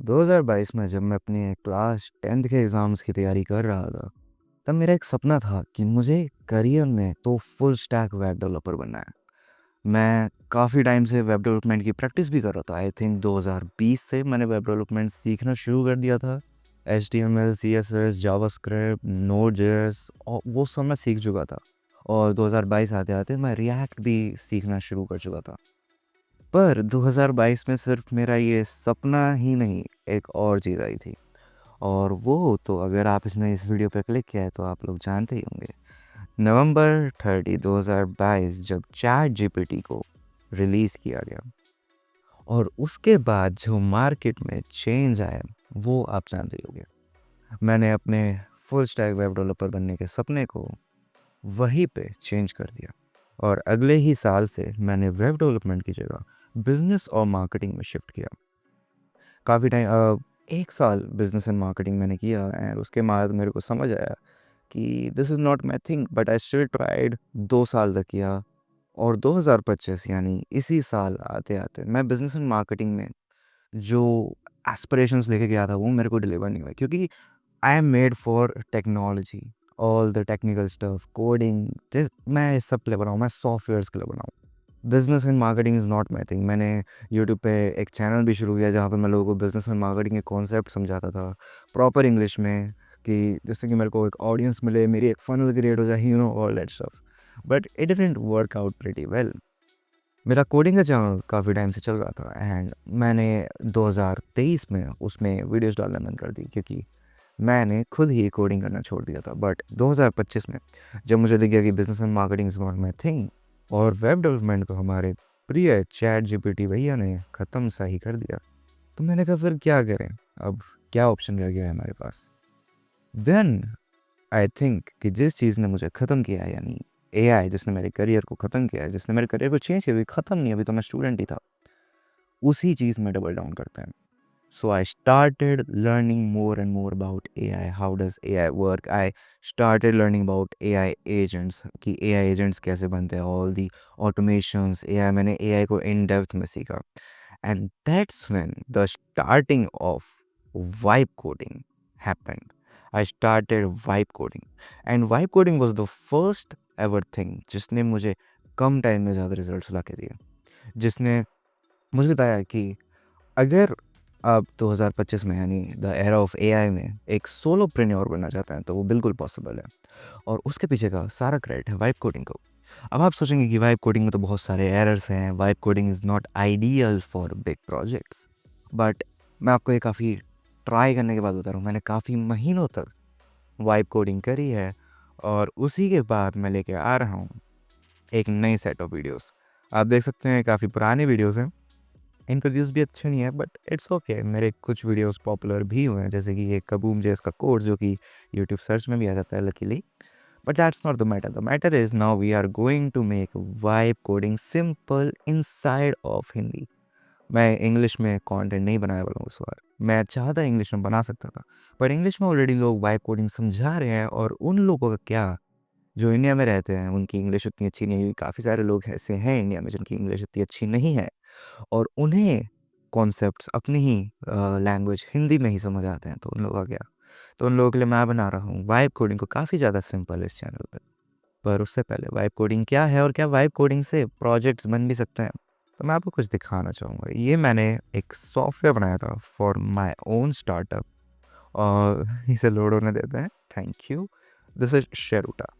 2022 में जब मैं अपने क्लास 10th के एग्ज़ाम्स की तैयारी कर रहा था, तब मेरा एक सपना था कि मुझे करियर में तो फुल स्टैक वेब डेवलपर बनना है। मैं काफ़ी टाइम से वेब डेवलपमेंट की प्रैक्टिस भी कर रहा था। आई थिंक 2020 से मैंने वेब डेवलपमेंट सीखना शुरू कर दिया था। HTML, CSS, जावास्क्रिप्ट, नोड.js और वो सब मैं सीख चुका था। और 2022 आते-आते मैं रिएक्ट भी सीखना शुरू कर चुका था। पर 2022 में सिर्फ मेरा ये सपना ही नहीं, एक और चीज़ आई थी। और वो तो अगर आप इसमें इस वीडियो पे क्लिक किया है तो आप लोग जानते ही होंगे। नवंबर 30 2022 जब चैट जीपीटी को रिलीज़ किया गया और उसके बाद जो मार्केट में चेंज आया वो आप जानते ही होंगे। मैंने अपने फुल स्टैक वेब डेवलपर बनने के सपने को वहीं पे चेंज कर दिया और अगले ही साल से मैंने वेब डेवलपमेंट की जगह बिजनेस और मार्केटिंग में शिफ्ट किया। काफ़ी टाइम 1 साल बिजनेस एंड मार्केटिंग मैंने किया एंड उसके बाद मेरे को समझ आया कि this is not my thing, but I still tried. 2 साल तक किया और 2025 यानी इसी साल आते-आते मैं बिजनेस एंड मार्केटिंग में जो एस्पिरेशंस लेके गया था वो मेरे को डिलीवर नहीं हुआ, क्योंकि I am made for technology, all the technical stuff, coding, this मैं इस सब के लिए बना हूँ, मैं सॉफ्टवेयर्स के लिए बना हूँ। Business and marketing is not my thing. मैंने यूट्यूब पे एक चैनल भी शुरू किया जहाँ पे मैं लोगों को बिजनेस एंड मार्केटिंग के कॉन्सेप्ट समझाता था प्रॉपर इंग्लिश में, कि जिससे कि मेरे को एक ऑडियंस मिले, मेरी एक फनल क्रिएट हो जाए, all that stuff. But it didn't work out pretty well. मेरा कोडिंग का चैनल काफ़ी टाइम से चल रहा था एंड मैंने 2023 में उसमें वीडियोस डालना बंद कर दी, क्योंकि मैंने खुद ही कोडिंग करना छोड़ दिया था। बट 2025 में जब मुझे दिख गया कि business and marketing is not my thing और वेब डेवलपमेंट को हमारे प्रिय चैट जीपीटी भैया ने ख़त्म सा ही कर दिया, तो मैंने कहा फिर क्या करें, अब क्या ऑप्शन रह गया है हमारे पास। देन आई थिंक कि जिस चीज़ ने मुझे ख़त्म किया है, यानी एआई, जिसने मेरे करियर को ख़त्म किया है, जिसने मेरे करियर को चेंज किया, अभी ख़त्म नहीं, अभी तो मैं स्टूडेंट ही था, उसी चीज़ में डबल डाउन करते हैं। So I started learning more and more about AI. How does AI work? I started learning about AI agents, कि AI agents कैसे बनते हैं, all the automations, AI, मैंने AI को in depth में सीखा. And that's when the starting of vibe coding happened. I started vibe coding. And vibe coding was the first ever thing जिसने मुझे कम टाइम में ज़्यादा रिजल्ट्स ला के दिए, जिसने मुझे बताया कि अगर आप 2025 में यानी द एरा ऑफ एआई में एक सोलोप्रेन्योर बनना चाहते हैं तो वो बिल्कुल पॉसिबल है। और उसके पीछे का सारा क्रेडिट है वाइब कोडिंग को। अब आप सोचेंगे कि वाइब कोडिंग में तो बहुत सारे एरर्स हैं, vibe coding is not ideal for big projects. But मैं आपको ये काफ़ी ट्राई करने के बाद बता रहा हूँ, मैंने काफ़ी महीनों तक वाइब कोडिंग करी है और उसी के बाद मैं लेके आ रहा हूँ एक नई सेट ऑफ वीडियोस। आप देख सकते हैं काफ़ी पुराने वीडियोस हैं, इनका व्यूज़ भी अच्छे नहीं है, बट इट्स ओके। मेरे कुछ वीडियोस पॉपुलर भी हुए हैं, जैसे कि ये कबूम जेस का कोड जो कि यूट्यूब सर्च में भी आ जाता है luckily. But that's not the matter. The matter is now we are going to make vibe coding simple inside of Hindi. मैं इंग्लिश में कंटेंट नहीं बनाने वाला हूँ इस बार। मैं चाहता इंग्लिश में बना सकता था, पर इंग्लिश में ऑलरेडी लोग वाइब कोडिंग समझा रहे हैं, और उन लोगों का क्या जो इंडिया में रहते हैं, उनकी इंग्लिश उतनी अच्छी नहीं हुई। काफ़ी सारे लोग ऐसे हैं इंडिया में जिनकी इंग्लिश इतनी अच्छी नहीं है और उन्हें कॉन्सेप्ट्स अपनी ही लैंग्वेज हिंदी में ही समझ आते हैं, तो उन लोगों का क्या। तो उन लोगों के लिए मैं बना रहा हूँ वाइब कोडिंग को काफ़ी ज़्यादा सिंपल इस चैनल पर उससे पहले वाइब कोडिंग क्या है और क्या वाइब कोडिंग से प्रोजेक्ट्स बन भी सकते हैं, तो मैं आपको कुछ दिखाना चाहूँगा। ये मैंने एक सॉफ्टवेयर बनाया था फॉर माई ओन स्टार्टअप और इसे लोड होने देते हैं। Thank you. दिस इज शेरूटा।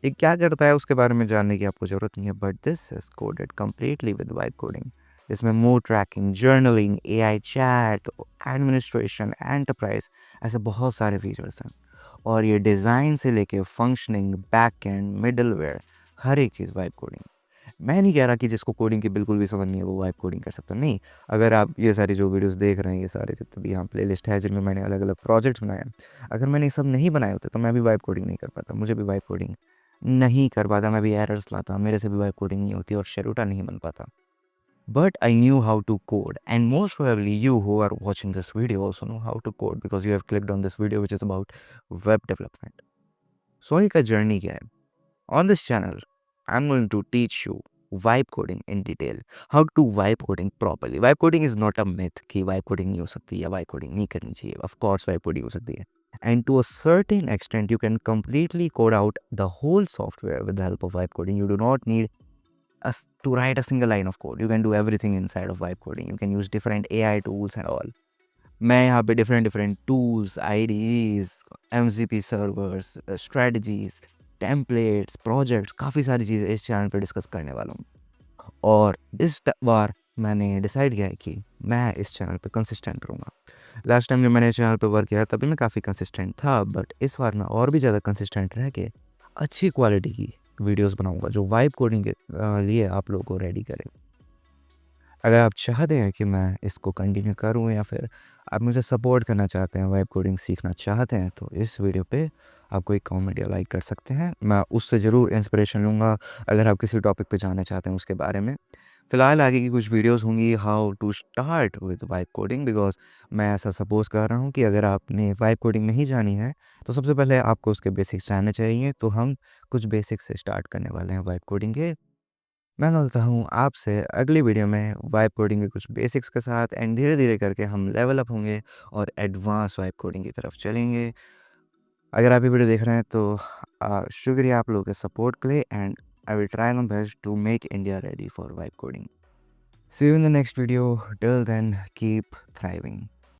ये क्या करता है उसके बारे में जानने की आपको ज़रूरत नहीं है, but this is coded completely with vibe coding. इसमें mood tracking, journaling, AI chat, administration, enterprise, ऐसे बहुत सारे फीचर्स हैं। और ये डिज़ाइन से लेके फंक्शनिंग, बैक एंड, मिडलवेयर, हर एक चीज़ वाइब कोडिंग। मैं नहीं कह रहा कि जिसको कोडिंग की बिल्कुल भी समझ नहीं है वो वाइब कोडिंग कर सकता, नहीं। अगर आप ये सारी जो वीडियोस देख रहे हैं, ये सारे जितने भी यहाँ प्लेलिस्ट है जिनमें मैंने अलग अलग प्रोजेक्ट्स बनाए हैं, अगर मैंने ये सब नहीं बनाए होते तो मैं भी वाइब कोडिंग नहीं कर पाता, मुझे भी वाइब कोडिंग नहीं कर पाता, मैं भी एरर्स लाता, मेरे से भी वाइब कोडिंग नहीं होती और शेरूटा नहीं बन पाता। But I knew how to code, and most probably you who are watching this video also know how to code because you have clicked on this video which is about web development. So, एक journey क्या है? On this channel, I'm going to teach you vibe coding in detail, how to vibe coding properly. Vibe coding is not a myth कि vibe coding नहीं हो सकती या vibe coding नहीं करनी चाहिए। ऑफ कोर्स वाइब कोडिंग हो सकती है, and to a certain extent you can completely code out the whole software with the help of vibe coding. You do not need to write a single line of code. You can do everything inside of vibe coding. You can use different AI tools and all. मैं यहाँ पे different tools, IDs, MCP servers, strategies, templates, projects, काफ़ी सारी चीज़ें इस channel पे discuss करने वाला हूँ। और इस बार मैंने डिसाइड किया है कि मैं इस चैनल पे कंसिस्टेंट रहूँगा। लास्ट टाइम जब मैंने चैनल पे वर्क किया तभी मैं काफ़ी कंसिस्टेंट था, बट इस बार ना और भी ज़्यादा कंसिस्टेंट रह के अच्छी क्वालिटी की वीडियोस बनाऊंगा जो वाइब कोडिंग के लिए आप लोगों को रेडी करे। अगर आप चाहते हैं कि मैं इसको कंटिन्यू करूं या फिर आप मुझे सपोर्ट करना चाहते हैं, वाइब कोडिंग सीखना चाहते हैं, तो इस वीडियो पे आप कोई कमेंट या लाइक कर सकते हैं। मैं उससे ज़रूर इंस्पिरेशन लूँगा अगर आप किसी टॉपिक पे जानना चाहते हैं उसके बारे में। फ़िलहाल आगे की कुछ वीडियोस होंगी how to start with vibe coding, because मैं ऐसा सपोज़ कर रहा हूँ कि अगर आपने वाइब कोडिंग नहीं जानी है तो सबसे पहले आपको उसके बेसिक्स जानने चाहिए। तो हम कुछ बेसिक्स से स्टार्ट करने वाले हैं वाइब कोडिंग के। मैं मिलता हूँ आपसे अगली वीडियो में वाइब कोडिंग के कुछ बेसिक्स के साथ, एंड धीरे धीरे करके हम लेवल अप होंगे और एडवांस वाइब कोडिंग की तरफ चलेंगे। अगर आप ये वीडियो देख रहे हैं तो शुक्रिया आप लोगों के सपोर्ट के लिए, and I will try my best to make India ready for vibe coding. See you in the next video, till then keep thriving.